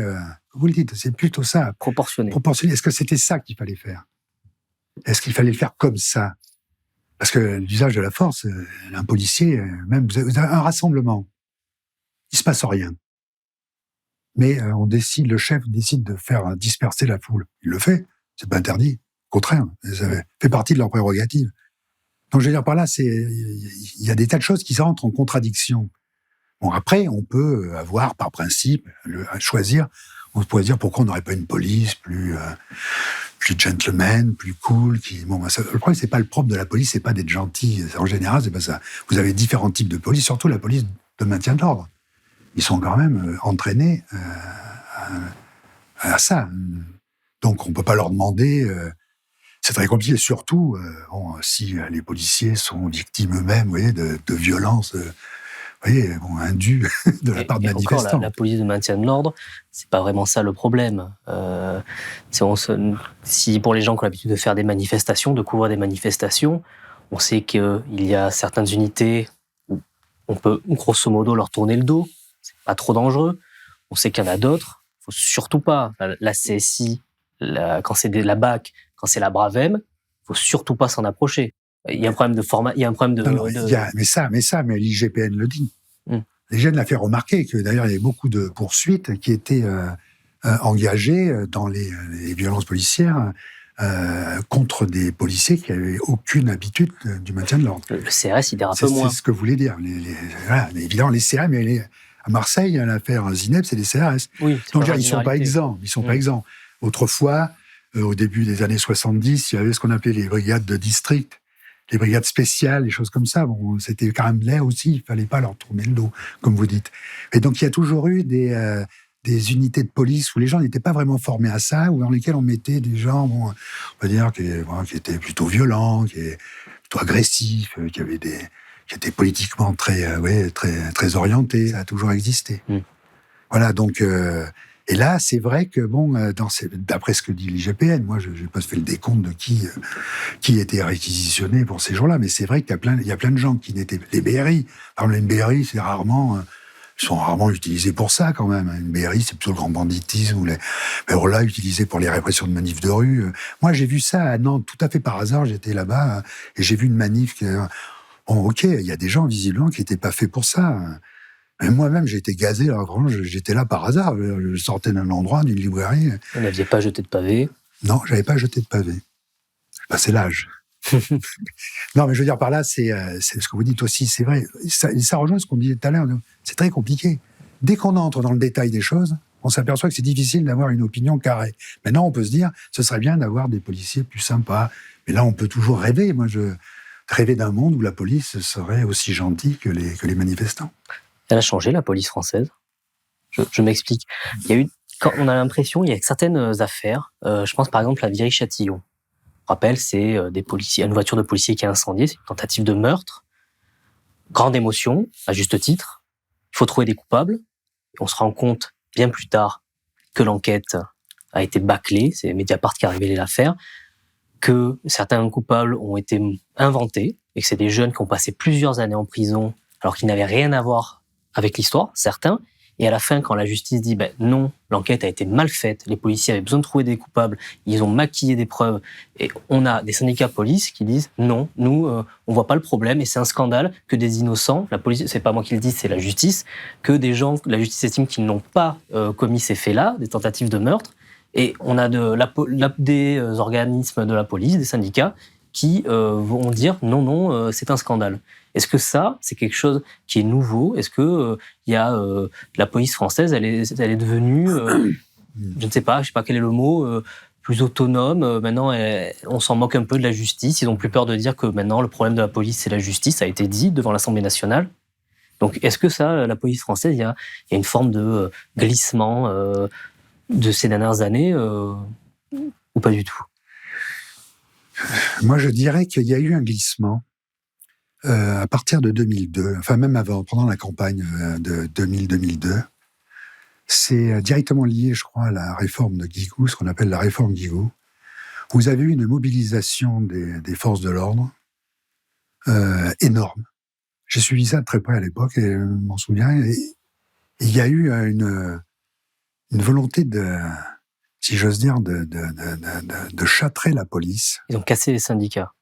vous le dites, c'est plutôt ça. Proportionné. Est-ce que c'était ça qu'il fallait faire? Est-ce qu'il fallait le faire comme ça? Parce que l'usage de la force, un policier, même vous avez un rassemblement, il se passe rien. Mais le chef décide de faire disperser la foule. Il le fait, c'est pas interdit. Au contraire, ça fait partie de leur prérogative. Donc je veux dire par là, il y a des tas de choses qui rentrent en contradiction. Bon, après, on peut avoir par principe, à choisir, on pourrait dire pourquoi on n'aurait pas une police plus gentleman, plus cool. Le problème, c'est pas le propre de la police, c'est pas d'être gentil. En général, c'est pas ça. Vous avez différents types de police, surtout la police de maintien de l'ordre. Ils sont quand même entraînés à ça. Donc on peut pas leur demander. C'est très compliqué, surtout si les policiers sont victimes eux-mêmes, vous voyez, de violences, indues de la part de manifestants. Encore, la police de maintien de l'ordre, c'est pas vraiment ça le problème. Si pour les gens qui ont l'habitude de faire des manifestations, de couvrir des manifestations, on sait qu'il y a certaines unités où on peut grosso modo leur tourner le dos. C'est pas trop dangereux. On sait qu'il y en a d'autres. Faut surtout pas. La CSI, quand c'est la BAC, quand c'est la Bravem, faut surtout pas s'en approcher. Il y a un problème de format, il y a un problème de... Mais l'IGPN le dit. L'IGPN l'a fait remarquer que d'ailleurs il y avait beaucoup de poursuites qui étaient engagées dans les violences policières contre des policiers qui n'avaient aucune habitude du maintien de l'ordre. Le CRS, il dérape un peu moins. C'est ce que vous voulez dire. Évidemment, les CRS, mais à Marseille, l'affaire Zineb, c'est les CRS. Oui, donc ils ne sont pas exempts. Ils sont pas exempts. Autrefois, au début des années 70, il y avait ce qu'on appelait les brigades de district, les brigades spéciales, les choses comme ça. Bon, c'était quand même là aussi, il ne fallait pas leur tourner le dos, comme vous dites. Et donc, il y a toujours eu des unités de police où les gens n'étaient pas vraiment formés à ça, ou dans lesquelles on mettait des gens, on va dire, qui étaient plutôt violents, qui étaient plutôt agressifs, qui étaient politiquement très orientés. Ça a toujours existé. Voilà, donc... Et là, c'est vrai que, d'après ce que dit l'IGPN, moi, je n'ai pas fait le décompte de qui était réquisitionné pour ces jours-là, mais c'est vrai qu'il y a plein de gens qui n'étaient... Les BRI, par exemple, les BRI, ils sont rarement utilisés pour ça, quand même. Une BRI, c'est plutôt le grand banditisme, mais alors là, utilisé pour les répressions de manifs de rue. Moi, j'ai vu ça à Nantes, tout à fait par hasard, j'étais là-bas, et j'ai vu une manif... il y a des gens, visiblement, qui n'étaient pas faits pour ça. Mais moi-même, j'ai été gazé, alors vraiment, j'étais là par hasard. Je sortais d'un endroit, d'une librairie. Vous n'aviez pas jeté de pavé? Non, j'avais pas jeté de pavé. J'ai passé l'âge. Non, mais je veux dire par là, c'est ce que vous dites aussi, c'est vrai. Ça rejoint ce qu'on disait tout à l'heure. C'est très compliqué. Dès qu'on entre dans le détail des choses, on s'aperçoit que c'est difficile d'avoir une opinion carrée. Maintenant, on peut se dire, ce serait bien d'avoir des policiers plus sympas. Mais là, on peut toujours rêver. Moi, rêver d'un monde où la police serait aussi gentille que les manifestants. Elle a changé, la police française. Je m'explique. On a l'impression, il y a certaines affaires, je pense par exemple à Viry-Châtillon. Je rappelle, c'est une voiture de policier qui a incendié, c'est une tentative de meurtre. Grande émotion, à juste titre. Il faut trouver des coupables. Et on se rend compte, bien plus tard, que l'enquête a été bâclée, c'est Mediapart qui a révélé l'affaire, que certains coupables ont été inventés, et que c'est des jeunes qui ont passé plusieurs années en prison, alors qu'ils n'avaient rien à voir avec l'histoire, certains, et à la fin, quand la justice dit non, l'enquête a été mal faite, les policiers avaient besoin de trouver des coupables, ils ont maquillé des preuves, et on a des syndicats police qui disent non, nous, on voit pas le problème, et c'est un scandale que des innocents, la police, c'est pas moi qui le dis, c'est la justice, que des gens, la justice estime qu'ils n'ont pas commis ces faits-là, des tentatives de meurtre, et on a des organismes de la police, des syndicats, qui vont dire non, c'est un scandale. Est-ce que ça, c'est quelque chose qui est nouveau? Est-ce que la police française, elle est devenue, je ne sais pas quel est le mot, plus autonome? Maintenant, on s'en moque un peu de la justice. Ils n'ont plus peur de dire que maintenant, le problème de la police, c'est la justice. Ça a été dit devant l'Assemblée nationale. Donc, est-ce que ça, la police française, il y a une forme de glissement de ces dernières années ou pas du tout? Moi, je dirais qu'il y a eu un glissement à partir de 2002, enfin même avant, pendant la campagne de 2000-2002. C'est directement lié, je crois, à la réforme de Guigou, ce qu'on appelle la réforme Guigou. Vous avez eu une mobilisation des forces de l'ordre énorme. J'ai suivi ça de très près à l'époque et je m'en souviens. Et il y a eu une volonté si j'ose dire, de châtrer la police. Ils ont cassé les syndicats.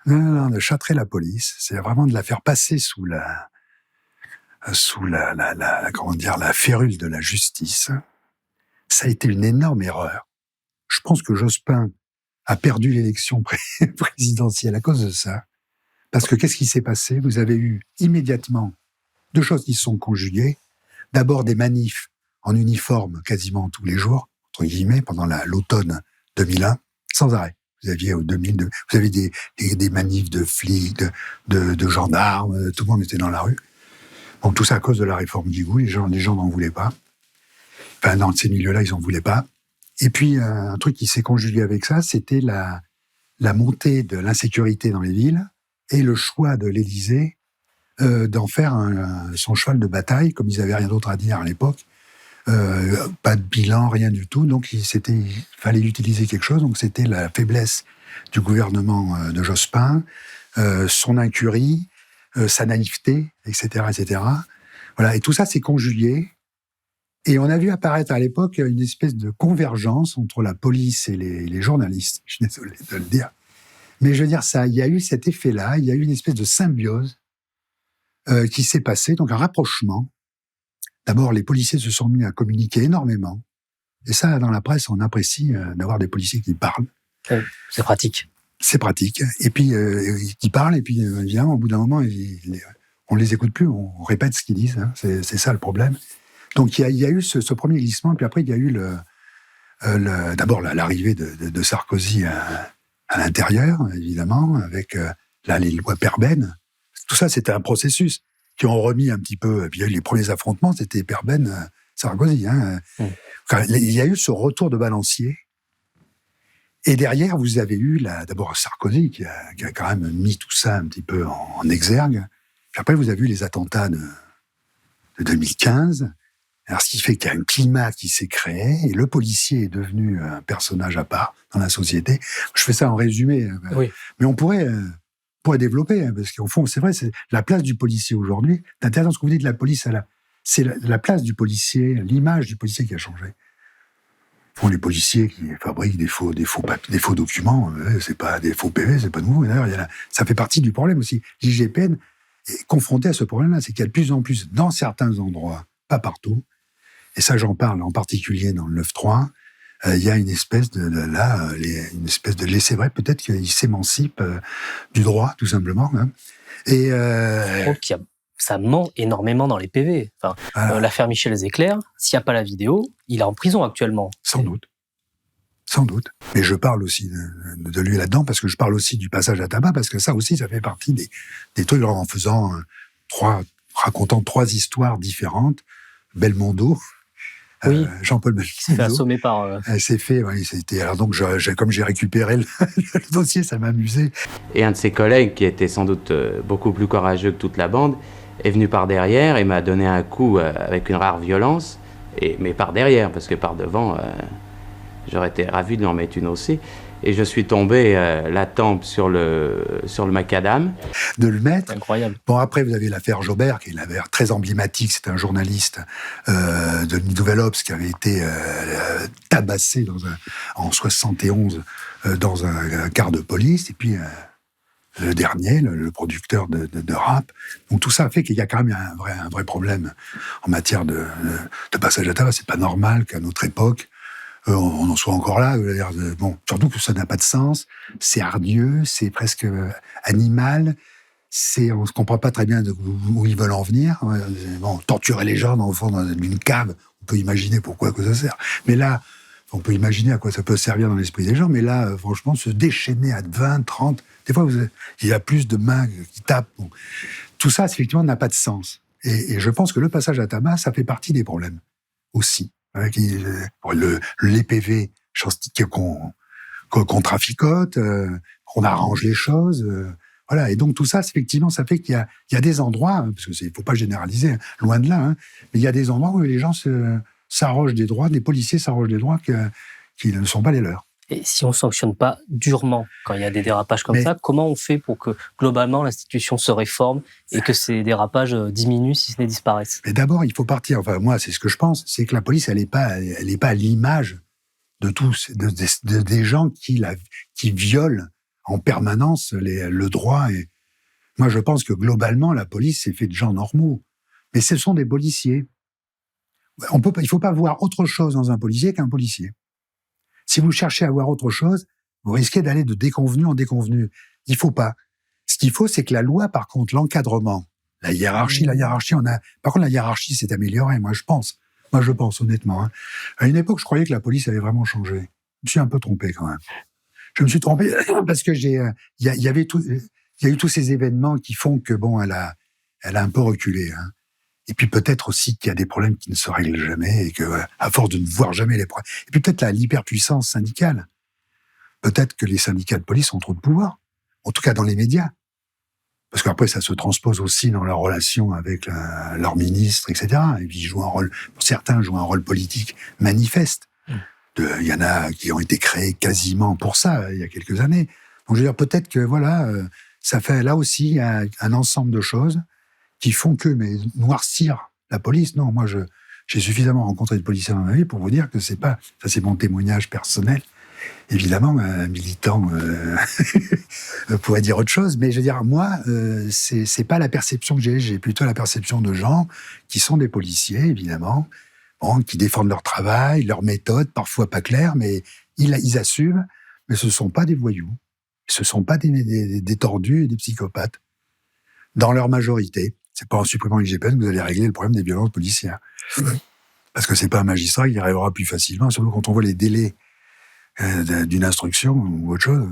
Non, de châtrer la police. C'est vraiment de la faire passer sous la férule de la justice. Ça a été une énorme erreur. Je pense que Jospin a perdu l'élection présidentielle à cause de ça. Parce que qu'est-ce qui s'est passé? Vous avez eu immédiatement deux choses qui se sont conjuguées. D'abord des manifs en uniforme quasiment tous les jours, entre guillemets, pendant l'automne 2001, sans arrêt. Vous aviez des manifs de flics, de gendarmes, tout le monde était dans la rue. Bon, tout ça à cause de la réforme Guigou, les gens n'en voulaient pas. Enfin, dans ces milieux-là, ils n'en voulaient pas. Et puis, un truc qui s'est conjugué avec ça, c'était la montée de l'insécurité dans les villes et le choix de l'Élysée d'en faire son cheval de bataille, comme ils n'avaient rien d'autre à dire à l'époque. Pas de bilan, rien du tout. Donc, il fallait utiliser quelque chose. Donc, c'était la faiblesse du gouvernement de Jospin, son incurie, sa naïveté, etc., etc. Voilà. Et tout ça s'est conjugué. Et on a vu apparaître à l'époque une espèce de convergence entre la police et les journalistes. Je suis désolé de le dire. Mais je veux dire, il y a eu cet effet-là, il y a eu une espèce de symbiose qui s'est passée, donc un rapprochement. D'abord, les policiers se sont mis à communiquer énormément. Et ça, dans la presse, on apprécie d'avoir des policiers qui parlent. C'est pratique. C'est pratique. Et puis, qui parlent, et puis, évidemment, au bout d'un moment, on les écoute plus, on répète ce qu'ils disent. Hein. C'est ça le problème. Donc, il y a eu ce premier glissement, puis après, il y a eu d'abord l'arrivée de Sarkozy à l'intérieur, évidemment, avec les lois Perben. Tout ça, c'était un processus qui ont remis un petit peu. Puis il y a eu les premiers affrontements, c'était Perben, Sarkozy. Hein. Il y a eu ce retour de balancier. Et derrière, vous avez eu d'abord Sarkozy qui a quand même mis tout ça un petit peu en exergue. Puis après, vous avez eu les attentats de 2015. Alors, ce qui fait qu'il y a un climat qui s'est créé et le policier est devenu un personnage à part dans la société. Je fais ça en résumé. Oui. Mais on pourrait développer, parce qu'au fond, c'est vrai, c'est la place du policier aujourd'hui. C'est intéressant ce que vous dites de la police. C'est la place du policier, l'image du policier qui a changé. Font les policiers qui fabriquent des faux documents, c'est pas des faux PV, c'est pas nouveau. D'ailleurs, ça fait partie du problème aussi. L'IGPN est confronté à ce problème-là, c'est qu'il y a de plus en plus, dans certains endroits, pas partout, et ça j'en parle en particulier dans le 9-3, il y a une espèce une espèce de laisser-vrai, peut-être qu'il s'émancipe du droit, tout simplement. Hein. Et je trouve ça ment énormément dans les PV. Enfin, voilà. L'affaire Michel Zecler, s'il n'y a pas la vidéo, il est en prison actuellement. Sans doute. Mais je parle aussi de lui là-dedans, parce que je parle aussi du passage à tabac, parce que ça aussi, ça fait partie des trucs en faisant racontant trois histoires différentes. Belmondo, oui. Jean-Paul Belmondo. Il s'est fait assommer par... C'est fait, oui. Alors donc, comme j'ai récupéré le dossier, ça m'a amusé. Et un de ses collègues, qui était sans doute beaucoup plus courageux que toute la bande, est venu par derrière et m'a donné un coup avec une rare violence, mais par derrière, parce que par devant, j'aurais été ravi de lui en mettre une aussi. Et je suis tombé la tempe sur le macadam. De le mettre. Incroyable. Bon, après, vous avez l'affaire Jobert, qui est l'affaire très emblématique. C'est un journaliste de Nouvel Obs qui avait été tabassé en 71 dans un car de police. Et puis, le dernier, le producteur de rap. Donc, tout ça fait qu'il y a quand même un vrai problème en matière de passage à tabac. C'est pas normal qu'à notre époque, on en soit encore là. Bon, surtout que ça n'a pas de sens. C'est hargneux, c'est presque animal. On ne se comprend pas très bien où ils veulent en venir. Bon, torturer les gens dans une cave, on peut imaginer pourquoi que ça sert. Mais là, on peut imaginer à quoi ça peut servir dans l'esprit des gens. Mais là, franchement, se déchaîner à 20, 30, des fois, il y a plus de mains qui tapent. Bon. Tout ça, effectivement, n'a pas de sens. Et je pense que le passage à tabac, ça fait partie des problèmes aussi. Avec les PV qu'on traficote, on arrange les choses. Voilà. Et donc tout ça, effectivement, ça fait qu'il y a des endroits, parce qu'il ne faut pas généraliser, hein, loin de là, hein, mais il y a des endroits où les gens s'arrogent des droits, des policiers s'arrogent des droits qui ne sont pas les leurs. Et si on ne sanctionne pas durement quand il y a des dérapages comme ça, comment on fait pour que globalement l'institution se réforme et que ces dérapages diminuent, si ce n'est disparaissent? Mais d'abord, il faut partir. Enfin, moi, c'est ce que je pense, c'est que la police, elle n'est pas à l'image de tous, des gens qui violent en permanence le droit. Et moi, je pense que globalement, la police, c'est fait de gens normaux. Mais ce sont des policiers. Il ne faut pas voir autre chose dans un policier qu'un policier. Si vous cherchez à voir autre chose, vous risquez d'aller de déconvenu en déconvenu. Il ne faut pas. Ce qu'il faut, c'est que la loi, par contre, l'encadrement, la hiérarchie, par contre, la hiérarchie s'est améliorée, moi, je pense, honnêtement. Hein. À une époque, je croyais que la police avait vraiment changé. Je me suis un peu trompé, quand même. Je me suis trompé parce que il y a eu tous ces événements qui font que, bon, elle a un peu reculé, hein. Et puis peut-être aussi qu'il y a des problèmes qui ne se règlent jamais et que, à force de ne voir jamais les problèmes. Et puis peut-être l'hyperpuissance syndicale. Peut-être que les syndicats de police ont trop de pouvoir. En tout cas dans les médias. Parce qu'après, ça se transpose aussi dans leur relation avec leur ministre, etc. Et puis certains jouent un rôle politique manifeste. Il y en a qui ont été créés quasiment pour ça, il y a quelques années. Donc je veux dire, peut-être que voilà, ça fait là aussi un ensemble de choses qui font mais noircir la police. Non, moi, j'ai suffisamment rencontré de policiers dans ma vie pour vous dire que c'est pas... Ça, c'est mon témoignage personnel. Évidemment, un militant pourrait dire autre chose, mais je veux dire, moi, c'est pas la perception que j'ai plutôt la perception de gens qui sont des policiers, évidemment, qui défendent leur travail, leur méthode, parfois pas claire, mais ils assument, mais ce sont pas des voyous, ce sont pas des tordus et des psychopathes, dans leur majorité. C'est pas en supprimant l'IGPN que vous allez régler le problème des violences policières. Parce que c'est pas un magistrat qui y arrivera plus facilement, surtout quand on voit les délais d'une instruction ou autre chose.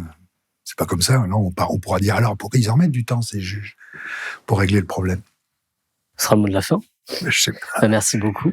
C'est pas comme ça. Non, on pourra dire alors pourquoi ils en mettent du temps, ces juges, pour régler le problème. Ce sera le mot de la fin. Je sais pas. Merci beaucoup.